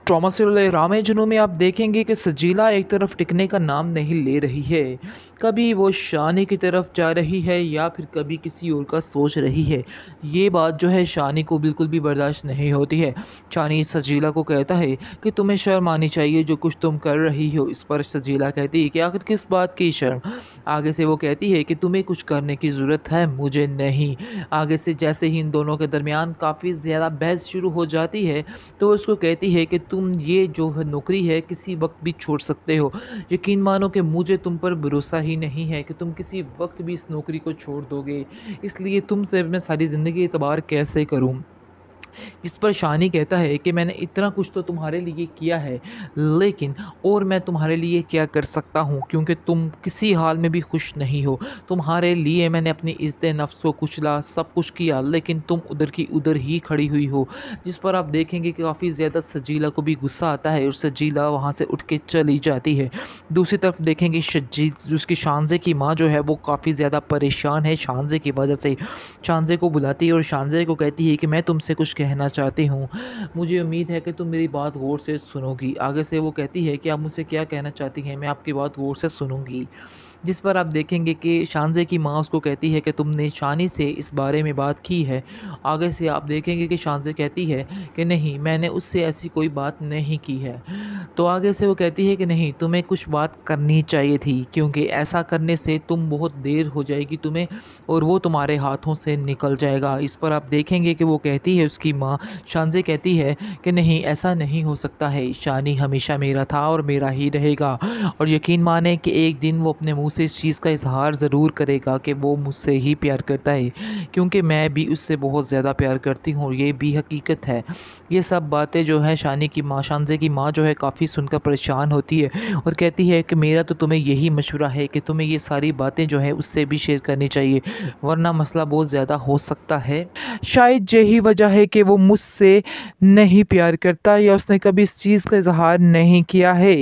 Trauma से रामे जुनून में आप देखेंगे कि सजीला एक तरफ टिकने का नाम नहीं ले रही है। कभी वो शानी की तरफ जा रही है या फिर कभी किसी और का सोच रही है। ये बात जो है शानी को बिल्कुल भी बर्दाश्त नहीं होती है। शानी सजीला को कहता है कि तुम्हें शर्म आनी चाहिए जो कुछ तुम कर रही हो। इस पर सजीला कहती है कि आखिर किस बात की शर्म। आगे से वो कहती है कि तुम्हें कुछ करने की ज़रूरत है, मुझे नहीं। आगे से जैसे ही इन दोनों के दरमियान काफ़ी ज़्यादा बहस शुरू हो जाती है तो उसको कहती है कि तुम ये जो है नौकरी है किसी वक्त भी छोड़ सकते हो। यकीन मानो कि मुझे तुम पर भरोसा ही नहीं है कि तुम किसी वक्त भी इस नौकरी को छोड़ दोगे, इसलिए तुमसे मैं सारी ज़िंदगी एतबार कैसे करूं। जिस पर शानी कहता है कि मैंने इतना कुछ तो तुम्हारे लिए किया है, लेकिन और मैं तुम्हारे लिए क्या कर सकता हूँ, क्योंकि तुम किसी हाल में भी खुश नहीं हो। तुम्हारे लिए मैंने अपनी इज़्ज़त नफ्स को कुचला, सब कुछ किया, लेकिन तुम उधर की उधर ही खड़ी हुई हो। जिस पर आप देखेंगे कि काफ़ी ज़्यादा सजीला को भी गुस्सा आता है और सजीला वहाँ से उठ के चली जाती है। दूसरी तरफ देखेंगे उसकी शानज़े की माँ जो है वो काफ़ी ज़्यादा परेशान है शानज़े की वजह से। शानज़े को बुलाती है और शानज़े को कहती है कि मैं तुमसे कुछ कहना चाहती हूँ, मुझे उम्मीद है कि तुम मेरी बात गौर से सुनोगी। आगे से वो कहती है कि आप मुझसे क्या कहना चाहती हैं, मैं आपकी बात गौर से सुनूंगी। जिस पर आप देखेंगे कि शानज़े की माँ उसको कहती है कि तुमने शानी से इस बारे में बात की है। आगे से आप देखेंगे कि शानज़े कहती है कि नहीं, मैंने उससे ऐसी कोई बात नहीं की है। तो आगे से वो कहती है कि नहीं, तुम्हें कुछ बात करनी चाहिए थी, क्योंकि ऐसा करने से तुम बहुत देर हो जाएगी तुम्हें और वो तुम्हारे हाथों से निकल जाएगा। इस पर आप देखेंगे कि वो कहती है, उसकी माँ शानज़े कहती है कि नहीं, ऐसा नहीं हो सकता है, शानी हमेशा मेरा था और मेरा ही रहेगा। और यकीन माने कि एक दिन वो अपने मुंह से इस चीज़ का इजहार ज़रूर करेगा कि वो मुझसे ही प्यार करता है, क्योंकि मैं भी उससे बहुत ज़्यादा प्यार करती हूँ और ये भी हकीकत है। ये सब बातें जो है शानी की माँ, शानज़े की माँ जो है काफ़ी सुनकर परेशान होती है और कहती है कि मेरा तो तुम्हें यही मशवरा है कि तुम्हें ये सारी बातें जो है उससे भी शेयर करनी चाहिए, वरना मसला बहुत ज़्यादा हो सकता है। शायद यही वजह है कि वो मुझसे नहीं प्यार करता या उसने कभी इस चीज़ का इजहार नहीं किया है।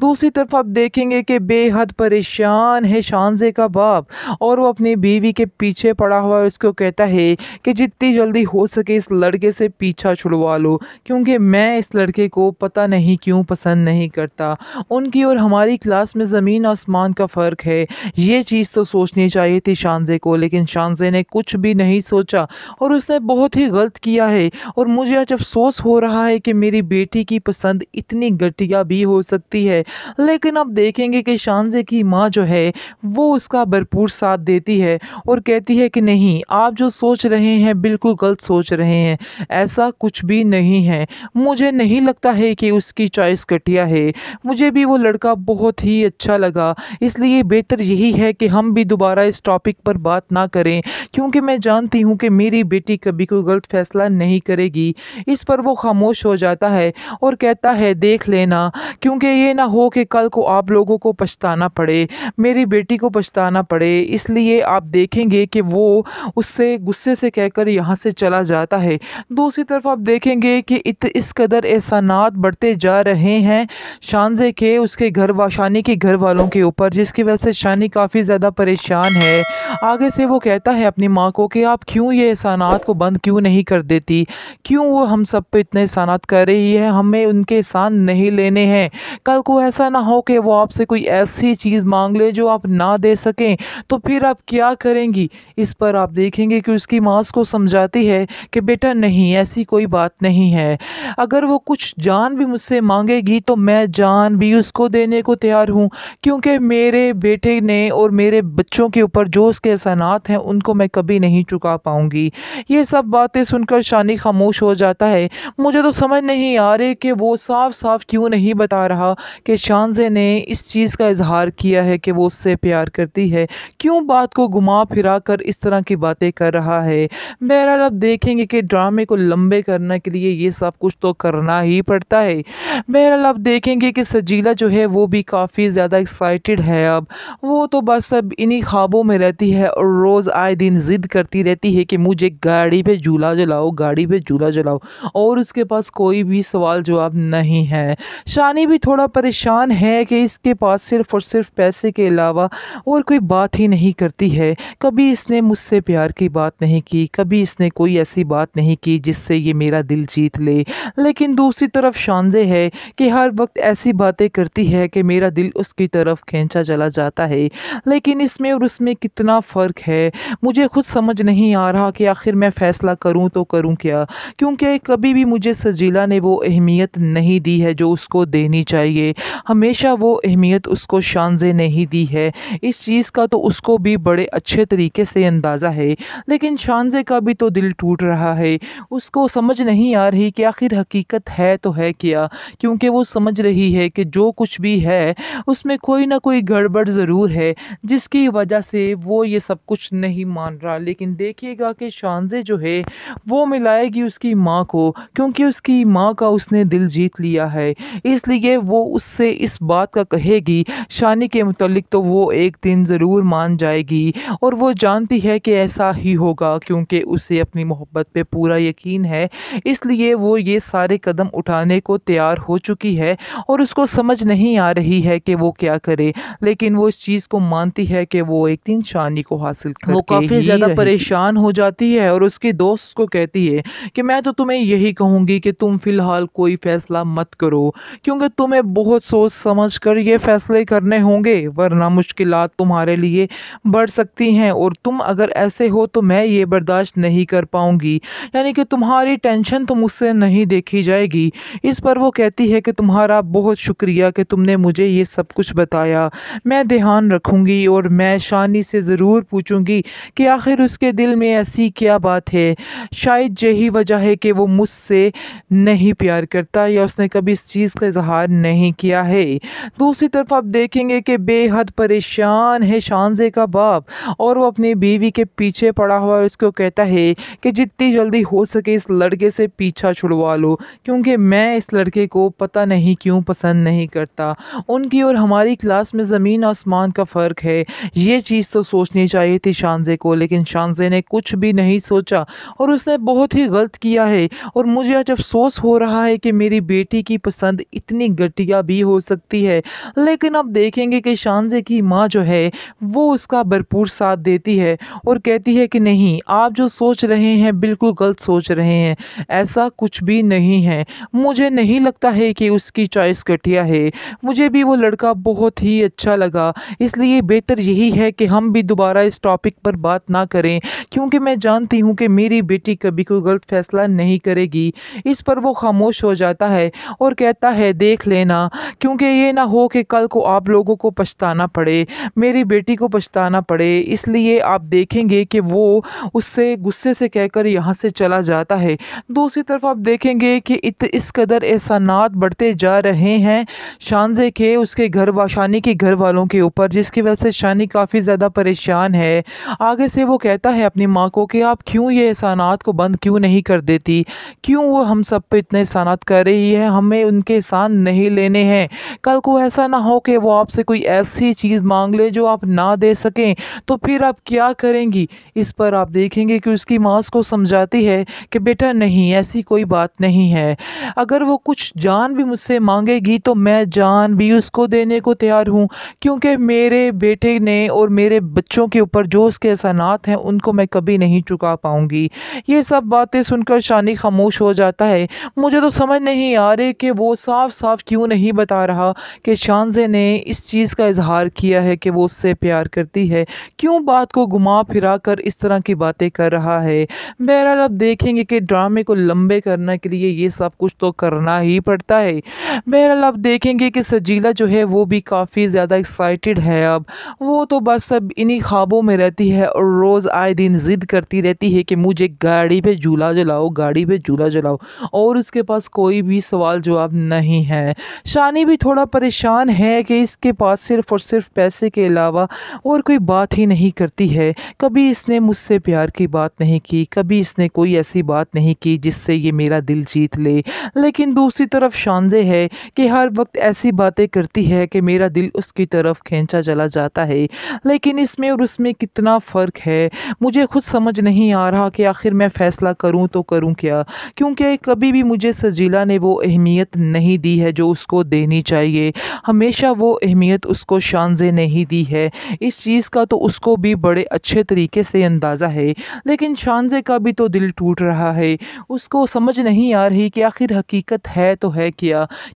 दूसरी तरफ आप देखेंगे कि बेहद परेशान है शानज़े का बाप और वो अपनी बीवी के पीछे पड़ा हुआ है। उसको कहता है कि जितनी जल्दी हो सके इस लड़के से पीछा छुड़वा लो, क्योंकि मैं इस लड़के को पता नहीं क्यों पसंद नहीं करता। उनकी और हमारी क्लास में ज़मीन आसमान का फ़र्क है। ये चीज़ तो सोचनी चाहिए थी शानज़े को, लेकिन शानज़े ने कुछ भी नहीं सोचा और उसने बहुत ही गलत किया है। और मुझे आज अफ़सोस हो रहा है कि मेरी बेटी की पसंद इतनी घटिया भी हो सकती है। लेकिन अब देखेंगे कि शानज़े की माँ जो है वो उसका भरपूर साथ देती है और कहती है कि नहीं, आप जो सोच रहे हैं बिल्कुल गलत सोच रहे हैं, ऐसा कुछ भी नहीं है। मुझे नहीं लगता है कि उसकी चॉइस घटिया है, मुझे भी वो लड़का बहुत ही अच्छा लगा, इसलिए बेहतर यही है कि हम भी दोबारा इस टॉपिक पर बात ना करें, क्योंकि मैं जानती हूँ कि मेरी बेटी कभी कोई गलत फैसला नहीं करेगी। इस पर वो खामोश हो जाता है और कहता है देख लेना, क्योंकि ये ना हो कि कल को आप लोगों को पछताना पड़े, मेरी बेटी को पछताना पड़े। इसलिए आप देखेंगे कि वो उससे गुस्से से कहकर यहाँ से चला जाता है। दूसरी तरफ आप देखेंगे कि इस कदर एहसानात बढ़ते जा रहे हैं शानज़े के उसके शानी के घर वालों के ऊपर, जिसकी वजह से शानी काफ़ी ज़्यादा परेशान है। आगे से वो कहता है अपनी माँ को कि आप क्यों ये एहसानात को बंद क्यों नहीं कर देती, क्यों वो हम सब पे इतने एहसानात कर रही है, हमें उनके एहसान नहीं लेने हैं। कल को ऐसा ना हो कि वो आपसे कोई ऐसी चीज़ मांग ले जो आप ना दे सकें, तो फिर आप क्या करेंगी। इस पर आप देखेंगे कि उसकी माँ उसको समझाती है कि बेटा नहीं, ऐसी कोई बात नहीं है, अगर वो कुछ जान भी मुझसे मांगेगी तो मैं जान भी उसको देने को तैयार हूँ, क्योंकि मेरे बेटे ने और मेरे बच्चों के ऊपर जो उसके एहसानात हैं उनको मैं कभी नहीं चुका पाऊँगी। ये सब बातें सुनकर शानी खामोश हो जाता है। मुझे तो समझ नहीं आ रही कि वो साफ साफ क्यों नहीं बता रहा कि शानज़े ने इस चीज़ का इजहार किया है कि वो उससे प्यार करती है, क्यों बात को घुमा फिरा कर इस तरह की बातें कर रहा है। बहरहाल अब देखेंगे कि ड्रामे को लंबे करने के लिए ये सब कुछ तो करना ही पड़ता है। बहरहाल बहरहाल आप देखेंगे कि सजीला जो है वो भी काफ़ी ज़्यादा एक्साइटेड है अब। वो तो बस अब इन्हीं ख्वाबों में रहती है और रोज़ आए दिन ज़िद करती रहती है कि मुझे गाड़ी पे झूला झुलाओ, गाड़ी पे झूला झुलाओ, और उसके पास कोई भी सवाल जवाब नहीं है। शानी भी थोड़ा परेशान है कि इसके पास सिर्फ़ और सिर्फ़ पैसे के अलावा और कोई बात ही नहीं करती है। कभी इसने मुझसे प्यार की बात नहीं की, कभी इसने कोई ऐसी बात नहीं की जिससे ये मेरा दिल जीत ले। लेकिन दूसरी तरफ शानज़े है कि हर वक्त ऐसी बातें करती है कि मेरा दिल उसकी तरफ खींचा चला जाता है। लेकिन इसमें और उसमें कितना फ़र्क है, मुझे खुद समझ नहीं आ रहा कि आखिर मैं फ़ैसला करूँ तो करूँ क्या? क्योंकि कभी भी मुझे सजीला ने वो अहमियत नहीं दी है जो उसको देनी चाहिए। हमेशा वो अहमियत उसको शानज़े ने ही दी है। इस चीज़ का तो उसको भी बड़े अच्छे तरीके से अंदाज़ा है। लेकिन शानज़े का भी तो दिल टूट रहा है। उसको समझ नहीं आ रही कि आखिर हकीकत है तो है क्या? क्योंकि वो समझ रही है कि जो कुछ भी है उसमें कोई ना कोई गड़बड़ ज़रूर है, जिसकी वजह से वो ये सब कुछ नहीं मान रहा। लेकिन देखिएगा कि शानज़े जो है वो मिलाएगी उसकी माँ को, क्योंकि उसकी माँ का उसने दिल जीत लिया है। इसलिए वो उससे इस बात का कहेगी शानी के मुतालिक, तो वो एक दिन ज़रूर मान जाएगी। और वो जानती है कि ऐसा ही होगा, क्योंकि उसे अपनी मोहब्बत पे पूरा यकीन है। इसलिए वो ये सारे कदम उठाने को तैयार हो चुकी है और उसको समझ नहीं आ रही है कि वो क्या करे। लेकिन वो इस चीज़ को मानती है कि वो एक दिन शानी को हासिल वो करके काफ़ी ही ज़्यादा रहेगी। परेशान हो जाती है और उसके दोस्त को कहती है कि मैं तो तुम्हें यही कहूँगी कि तुम फ़िलहाल कोई फ़ैसला मत करो, क्योंकि तुम्हें बहुत सोच समझ कर ये फ़ैसले करने होंगे, वरना मुश्किलात तुम्हारे लिए बढ़ सकती हैं, और तुम अगर ऐसे हो तो मैं ये बर्दाश्त नहीं कर पाऊँगी। यानी कि तुम्हारी टेंशन तो मुझसे नहीं देखी जाएगी। इस पर वो कहती है कि तुम्हारा बहुत शुक्रिया कि तुमने मुझे ये सब कुछ बताया। मैं ध्यान रखूँगी और मैं शानी से ज़रूर पूछूँगी कि आखिर उसके दिल में ऐसी क्या बात है। शायद यही वजह है कि वो मुझसे नहीं प्यार करता, या उसने कभी इस चीज़ का इज़हार नहीं किया है। दूसरी तरफ आप देखेंगे कि बेहद परेशान है शानज़े का बाप, और वो अपनी बीवी के पीछे पड़ा हुआ है। उसको कहता है कि जितनी जल्दी हो सके इस लड़के से पीछा छुड़वा लो, क्योंकि मैं इस लड़के को पता नहीं क्यों पसंद नहीं करता। उनकी और हमारी क्लास में ज़मीन आसमान का फ़र्क है। ये चीज़ तो सोचनी चाहिए थी शानज़े को, लेकिन शानज़े ने कुछ भी नहीं सोचा और उसने बहुत ही गलत किया है। और मुझे आज अफ़सोस हो रहा है कि मेरी बेटी की पसंद इतनी घटिया भी हो सकती है। लेकिन अब देखेंगे कि शानज़े की माँ जो है वो उसका भरपूर साथ देती है और कहती है कि नहीं, आप जो सोच रहे हैं बिल्कुल गलत सोच रहे हैं, ऐसा कुछ भी नहीं है। मुझे नहीं लगता है कि उसकी चॉइस घटिया है। मुझे भी वो लड़का बहुत ही अच्छा लगा। इसलिए बेहतर यही है कि हम भी दोबारा इस टॉपिक पर बात ना करें, क्योंकि मैं जानती हूँ कि मेरी बेटी कभी कोई गलत फ़ैसला नहीं करेगी। इस पर वो खामोश हो जाता है और कहता है देख लेना, क्योंकि ये ना हो कि कल को आप लोगों को पछताना पड़े, मेरी बेटी को पछताना पड़े। इसलिए आप देखेंगे कि वो उससे गुस्से से कहकर यहाँ से चला जाता है। दूसरी तरफ आप देखेंगे कि इस कदर एहसानात बढ़ते जा रहे हैं शानज़े के उसके शानी के घर वालों के ऊपर, जिसकी वजह से शानी काफ़ी ज़्यादा परेशान है। आगे से वो कहता है अपनी माँ को कि आप क्यों ये एहसानात को बंद क्यों नहीं कर देती, क्यों वो हम सब पे इतने एहसानात कर रही है, हमें उनके एहसान नहीं लेने हैं। कल को ऐसा ना हो कि वो आपसे कोई ऐसी चीज़ मांग ले जो आप ना दे सकें, तो फिर आप क्या करेंगी। इस पर आप देखेंगे कि उसकी माँ उसको समझाती है कि बेटा नहीं, ऐसी कोई बात नहीं है। अगर वो कुछ जान भी मुझसे मांगेगी तो मैं जान भी उसको देने को तैयार हूँ, क्योंकि मेरे बेटे ने और मेरे बच्चों के ऊपर जो उसके एहसानात हैं उनको मैं कभी नहीं चुका पाऊँगी। ये सब बातें सुनकर शानी खामोश हो जाता है। मुझे तो समझ नहीं आ रही कि वो साफ-साफ क्यों नहीं बता रहा कि शानज़े ने इस चीज़ का इज़हार किया है कि वो उससे प्यार करती है। क्यों बात को घुमा-फिरा कर इस तरह की बातें कर रहा है। बहरहाल अब देखेंगे कि ड्रामे को लंबे करने के लिए ये सब कुछ तो करना ही पड़ता है। बहरहाल अब देखेंगे कि सजीला जो है वो भी काफ़ी ज़्यादा एक्साइटेड है अब। वो तो बस अब इन्हीं ख्वाबों में रहती है और रोज़ आए दिन ज़िद करती रहती है कि मुझे गाड़ी पे झूला झुलाओ, गाड़ी पे झूला झुलाओ, और उसके पास कोई भी सवाल जवाब नहीं है। शानी भी थोड़ा परेशान है कि इसके पास सिर्फ़ और सिर्फ़ पैसे के अलावा और कोई बात ही नहीं करती है। कभी इसने मुझसे प्यार की बात नहीं की, कभी इसने कोई ऐसी बात नहीं की जिससे ये मेरा दिल जीत ले। लेकिन दूसरी तरफ शानज़े शानज़े है कि हर वक़्त ऐसी बातें करती है कि मेरा दिल उसकी तरफ खींचा चला जाता है। लेकिन इसमें और उसमें कितना फ़र्क है, मुझे खुद समझ नहीं आ रहा कि आखिर मैं फ़ैसला करूँ तो करूँ क्या? क्योंकि कभी भी मुझे सजीला ने वो अहमियत नहीं दी है जो उसको देनी चाहिए। हमेशा वो अहमियत उसको शानज़े ने ही दी है। इस चीज़ का तो उसको भी बड़े अच्छे तरीके से अंदाज़ा है। लेकिन शानज़े का भी तो दिल टूट रहा है। उसको समझ नहीं आ रही कि आखिर हकीकत है तो है क्या?